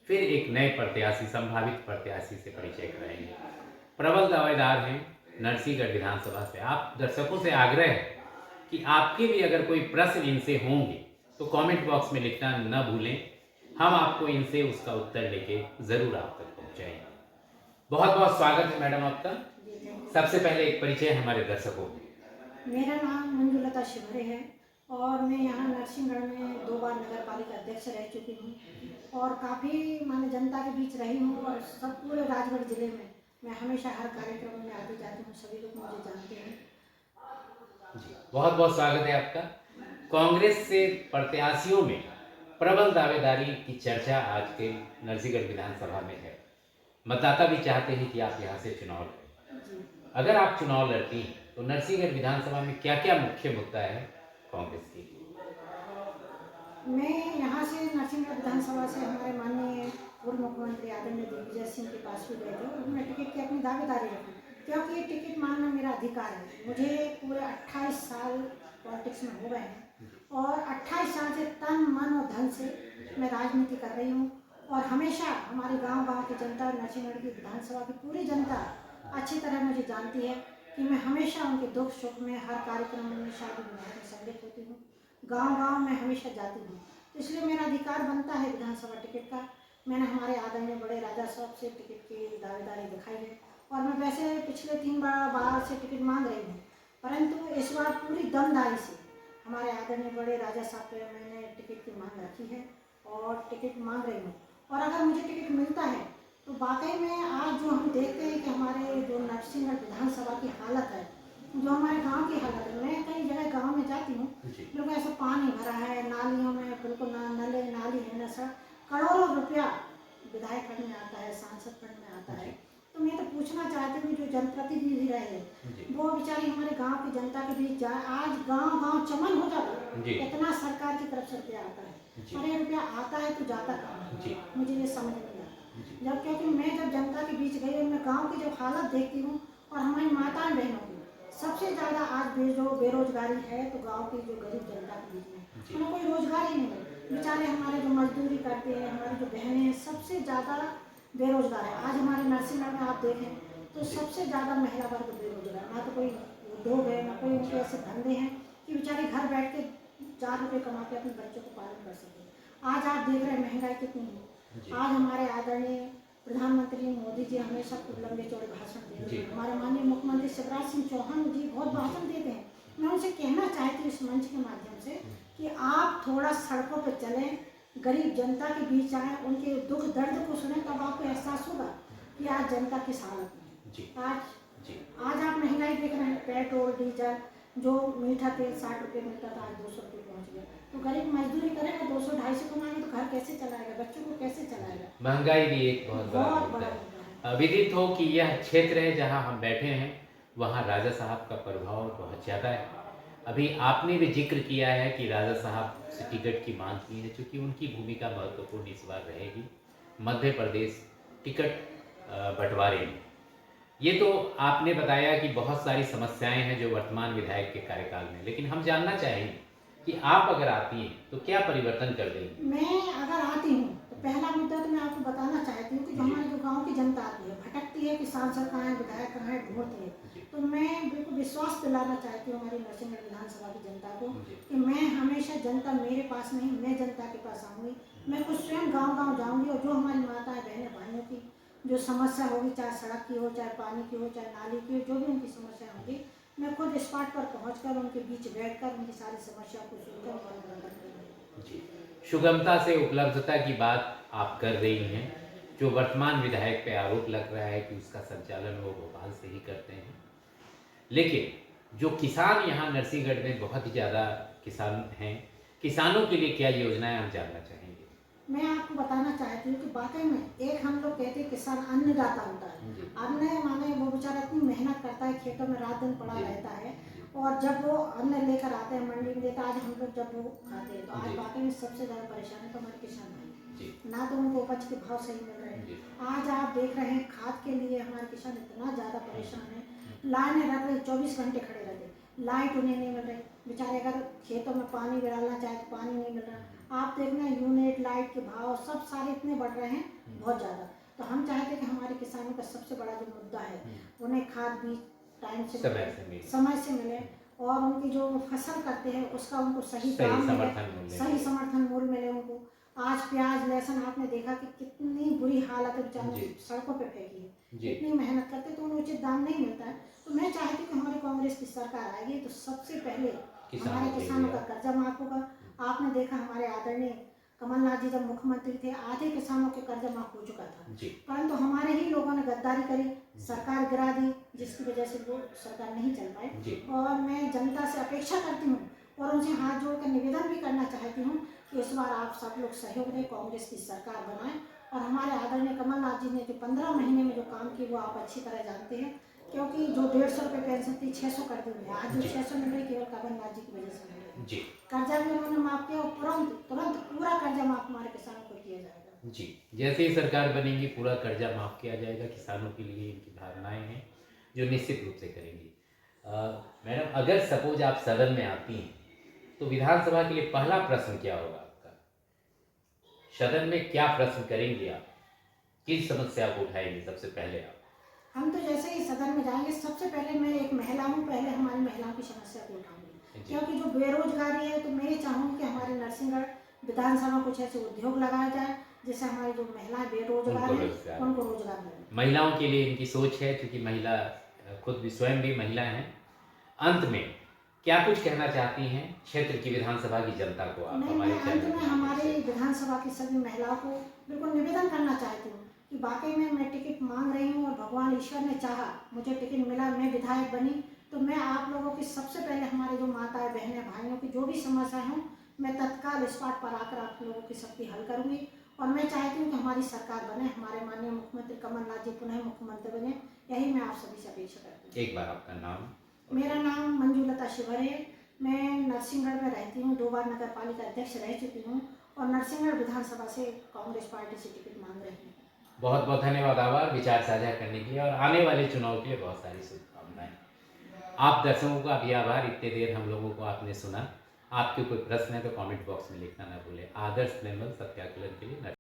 फिर एक नए प्रत्याशी, संभावित प्रत्याशी से परिचय कराएंगे। प्रबल दावेदार हैं नरसिंहगढ़ विधानसभा से। आप दर्शकों से आग्रह है कि आपके भी अगर कोई प्रश्न इनसे होंगे तो कमेंट बॉक्स में लिखना न भूलें। हम आपको इनसे उसका उत्तर लेके ज़रूर आप तक पहुँचाएंगे। बहुत बहुत स्वागत है मैडम आपका। सबसे पहले एक परिचय हमारे दर्शकों को। मेरा नाम मंजुलता शिवरे है और मैं यहाँ नरसिंहगढ़ में 2 बार नगर पालिका अध्यक्ष रह चुकी हूँ और काफ़ी माने जनता के बीच रही हूँ और सब पूरे राजगढ़ जिले में मैं हमेशा हर कार्यक्रम में आती जाती हूँ। सभी लोग मुझे जानते हैं। जी, बहुत बहुत स्वागत है आपका। कांग्रेस से प्रत्याशियों में प्रबल दावेदारी की चर्चा आज के नरसिंहगढ़ विधानसभा में है। मतदाता भी चाहते हैं कि आप यहाँ से चुनाव लड़ें। अगर आप चुनाव लड़ती हैं तो नरसिंहगढ़ विधानसभा में क्या क्या मुख्य मुद्दा है कांग्रेस के लिए? मैं यहाँ से नरसिंहगढ़ विधानसभा से हमारे माननीय पूर्व मुख्यमंत्री आदरणीय दिग्विजय सिंह के पास भी गए थे और उन्होंने टिकट की अपनी दावेदारी रखी, क्योंकि टिकट मांगना मेरा अधिकार है। मुझे पूरे 28 साल पॉलिटिक्स में हो गए हैं और 28 साल से तन मन और धन से मैं राजनीति कर रही हूँ और हमेशा हमारे गांव की जनता, नरसिंहगढ़ की विधानसभा की पूरी जनता अच्छी तरह मुझे जानती है कि मैं हमेशा उनके दुख सुख में, हर कार्यक्रम में, शादी विवाह में सम्मिलित होती हूँ। गांव में हमेशा जाती हूँ, तो इसलिए मेरा अधिकार बनता है विधानसभा टिकट का। मैंने हमारे आदरणीय बड़े राजा साहब से टिकट की दावेदारी दिखाई है और मैं वैसे पिछले 3 बार से टिकट मांग रही हूँ, परंतु इस बार पूरी दमदारी से हमारे आदरणीय बड़े राजा साहब पे मैंने टिकट की मांग रखी है और टिकट मांग रही हूँ। और अगर मुझे टिकट मिलता है तो वाकई में आज जो हम देखते हैं कि हमारे जो नरसिंहगढ़ विधानसभा की हालत है, जो हमारे गांव की हालत है, मैं कई जगह गांव में जाती हूँ, बिल्कुल ऐसा पानी भरा है, नालियों में बिल्कुल नले नाली है न सर। करोड़ों रुपया विधायक फंड में आता है, सांसद फंड में आता है। तो मैं तो पूछना चाहती हूँ जो जनप्रतिनिधि रहे वो बेचारी हमारे गांव की जनता के बीच जाए। आज गांव चमन हो जाता है, इतना सरकार की तरफ से रुपया आता है और ये रुपया आता है तो जाता कहाँ? मुझे ये समझ नहीं आता। जब क्योंकि मैं जब जनता के बीच गई और मैं गाँव की जब हालत देखती हूँ और हमारी माताएं बहनों की सबसे ज़्यादा आज जो बेरोजगारी है तो गांव की जो गरीब जनता के बीच में उन्हें कोई रोजगार ही नहीं है। बेचारे हमारे जो मजदूरी करते हैं, हमारी जो बहनें हैं, सबसे ज़्यादा बेरोजगार है। आज हमारे नरसिंहगढ़ में आप देखें तो सबसे ज़्यादा महिला वर्ग बेरोजगार, ना तो कोई उद्योग है, ना कोई उनके ऐसे धंधे हैं कि बेचारे घर बैठ के 4 रुपये कमा के अपने बच्चों को पालन कर सकें। आज आप देख रहे हैं महंगाई कितनी है। आज हमारे आदरणीय प्रधानमंत्री मोदी जी हमेशा खूब लंबे चौड़े भाषण देते हैं। हमारे माननीय मुख्यमंत्री शिवराज सिंह चौहान जी बहुत भाषण देते हैं। मैं उनसे कहना चाहती हूँ इस मंच के माध्यम से कि आप थोड़ा सड़कों पर चलें, गरीब जनता के बीच आएँ, उनके दुख दर्द को सुने, तब आपको एहसास होगा कि आज जनता किस हालत में है। आज आप महंगाई देख रहे हैं, पेट्रोल डीजल जो मीठा तेल 60 रुपये मिलता था आज 200 रुपये पहुँच गया। तो गरीब मजदूरी करेगा, 200-250 कमाएंगे तो घर कैसे चलाएगा, बच्चों को कैसे चलाएगा? महंगाई भी एक बहुत बड़ा मुद्दा है। विदित हो कि यह क्षेत्र है जहां हम बैठे हैं, वहां राजा साहब का प्रभाव बहुत ज़्यादा है। अभी आपने भी जिक्र किया है कि राजा साहब से टिकट की मांग की है, चूँकि उनकी भूमिका महत्वपूर्ण इस बार रहेगी मध्य प्रदेश टिकट बंटवारे में। ये तो आपने बताया कि बहुत सारी समस्याएं हैं जो वर्तमान विधायक के कार्यकाल में, लेकिन हम जानना चाहेंगे कि आप अगर आती हैं तो क्या परिवर्तन कर देंगी? मैं अगर आती हूँ तो पहला मुद्दा तो मैं आपको बताना चाहती हूँ कि जो हमारे जो गांव की जनता आती है, भटकती है कि सांसद कहाँ है, विधायक कहाँ है, ढूंढती है, तो मैं बिल्कुल विश्वास दिलाना चाहती हूँ हमारी नरसिंहगढ़ विधानसभा की जनता को कि मैं हमेशा जनता मेरे पास नहीं, मैं जनता के पास आऊँगी। मैं खुद स्वयं गाँव जाऊँगी और जो हमारी माताएं बहनें भाइयों की जो समस्या होगी, चाहे सड़क की हो, चाहे पानी की हो, चाहे नाली की हो, जो भी उनकी समस्या होगी, मैं खुद स्पॉट पर पहुँचकर उनके बीच बैठकर उनकी सारी समस्या को सुनकर जी, सुगमता से उपलब्धता की बात आप कर रही हैं। जो वर्तमान विधायक पे आरोप लग रहा है कि उसका संचालन वो भोपाल से ही करते हैं, लेकिन जो किसान यहाँ नरसिंहगढ़ में बहुत ही ज़्यादा किसान हैं, किसानों के लिए क्या योजनाएं हम जानना चाहेंगे? मैं आपको बताना चाहती हूँ कि वाकई में एक हम लोग कहते हैं किसान अन्नदाता होता है। अन्न माने वो बेचारा इतनी मेहनत करता है, खेतों में रात दिन पड़ा रहता है और जब वो अन्न लेकर आते हैं मंडी में देता है, आज हम लोग जब वो खाते हैं तो आज वाकई में सबसे ज़्यादा परेशानी तो हमारे किसान भाई, ना तो उनको उपज के भाव सही मिल रहे हैं। आज आप देख रहे हैं खाद के लिए हमारे किसान इतना ज़्यादा परेशान है, लाइनें रख रहे 24 घंटे खड़े रहते। लाइट उन्हें नहीं मिल रही, बेचारे अगर खेतों में पानी भी डालना चाहे तो पानी नहीं मिल रहा। आप देखना यूनिट लाइट के भाव सब सारे इतने बढ़ रहे हैं बहुत ज़्यादा। तो हम चाहते हैं कि हमारे किसानों का सबसे बड़ा जो मुद्दा है उन्हें खाद बीज टाइम से समय से मिले और उनकी जो फसल करते हैं उसका उनको सही दाम मिले, सही समर्थन मूल्य मिले उनको। आज प्याज लहसुन आपने देखा कि कितनी बुरी हालत है, बेचारे सड़कों पे फेंकी है, इतनी मेहनत करते तो उन्हें उचित दाम नहीं मिलता है। तो मैं चाहती हूँ कि हमारी कांग्रेस की सरकार आएगी तो सबसे पहले हमारे किसानों का कर्जा माफ होगा। आपने देखा हमारे आदरणीय कमलनाथ जी जब मुख्यमंत्री थे आधे किसानों के कर्जा माफ हो चुका था, परंतु हमारे ही लोगों ने गद्दारी करी, सरकार गिरा दी, जिसकी वजह से वो सरकार नहीं चल पाई। और मैं जनता से अपेक्षा करती हूँ और उनसे हाथ जोड़कर निवेदन भी करना चाहती हूँ कि इस बार आप सब लोग सहयोग दें, कांग्रेस की सरकार बनाएं और हमारे आदरणीय कमलनाथ जी ने जो 15 महीने में जो काम किए वो आप अच्छी तरह जानते हैं, क्योंकि जो 150 रुपये पेंशन थी 600 कर दी उन्हें, आज जो 600 मिल रही केवल कमलनाथ जी की वजह से मिल रही। कर्जा भी उन्होंने माफ किया और तुरंत पूरा कर्जा माफ हमारे किसानों को किया जाएगा। जी, जैसे ही सरकार बनेगी पूरा कर्जा माफ किया जाएगा किसानों के लिए, इनकी धारणाएं हैं जो निश्चित रूप से करेंगी। मैडम, अगर सपोज आप सदन में आती हैं तो विधानसभा के लिए पहला प्रश्न क्या होगा आपका? सदन में क्या प्रश्न करेंगे आप? किस समस्या को उठाएंगे सबसे पहले आप? हम तो जैसे ही सदन में जाएंगे सबसे पहले मैं एक महिला हूँ, पहले हमारी महिलाओं की समस्या को उठाऊंगी, क्योंकि जो बेरोजगारी है तो मैं ये चाहूँगी कि हमारे नरसिंहगढ़ विधानसभा कुछ ऐसे उद्योग लगाए जाए जिससे हमारी जो महिलाएं बेरोजगार हैं उनको रोजगार मिले। महिलाओं के लिए इनकी सोच है, क्योंकि महिला खुद भी स्वयं भी महिला हैं। अंत में क्या कुछ कहना चाहती हैं क्षेत्र की विधानसभा की जनता को आप? नहीं, मैं अंत में हमारे विधानसभा की सभी महिलाओं को बिल्कुल निवेदन करना चाहती हूँ कि वाकई में मैं टिकट मांग रही हूँ और भगवान ईश्वर ने चाहा मुझे टिकट मिला, मैं विधायक बनी, तो मैं आप लोगों की सबसे पहले हमारे जो माताएं बहनें भाइयों की जो भी समस्याएं हों मैं तत्काल स्पॉट पर आकर आप लोगों की सबकी हल करूँगी। और मैं चाहती हूँ कि हमारी सरकार बने, हमारे माननीय मुख्यमंत्री कमलनाथ जी पुनः मुख्यमंत्री बने, यही मैं आप सभी से अपेक्षा करती हूँ। एक बार आपका नाम? मेरा नाम मंजुलता शिवर है, मैं नरसिंहगढ़ में रहती हूँ, 2 बार नगर पालिका अध्यक्ष रह चुकी हूँ और नरसिंहगढ़ विधानसभा से कांग्रेस पार्टी से टिकट मांग रही हूँ। बहुत बहुत धन्यवाद, आभार विचार साझा करने के लिए और आने वाले चुनाव के लिए बहुत सारी शुभकामनाएं। आप दर्शकों का भी आभार, इतने देर हम लोगों को आपने सुना। आपके कोई प्रश्न है तो कमेंट बॉक्स में लिखना ना भूलें। आदर्श निर्मल सत्याग्रह के लिए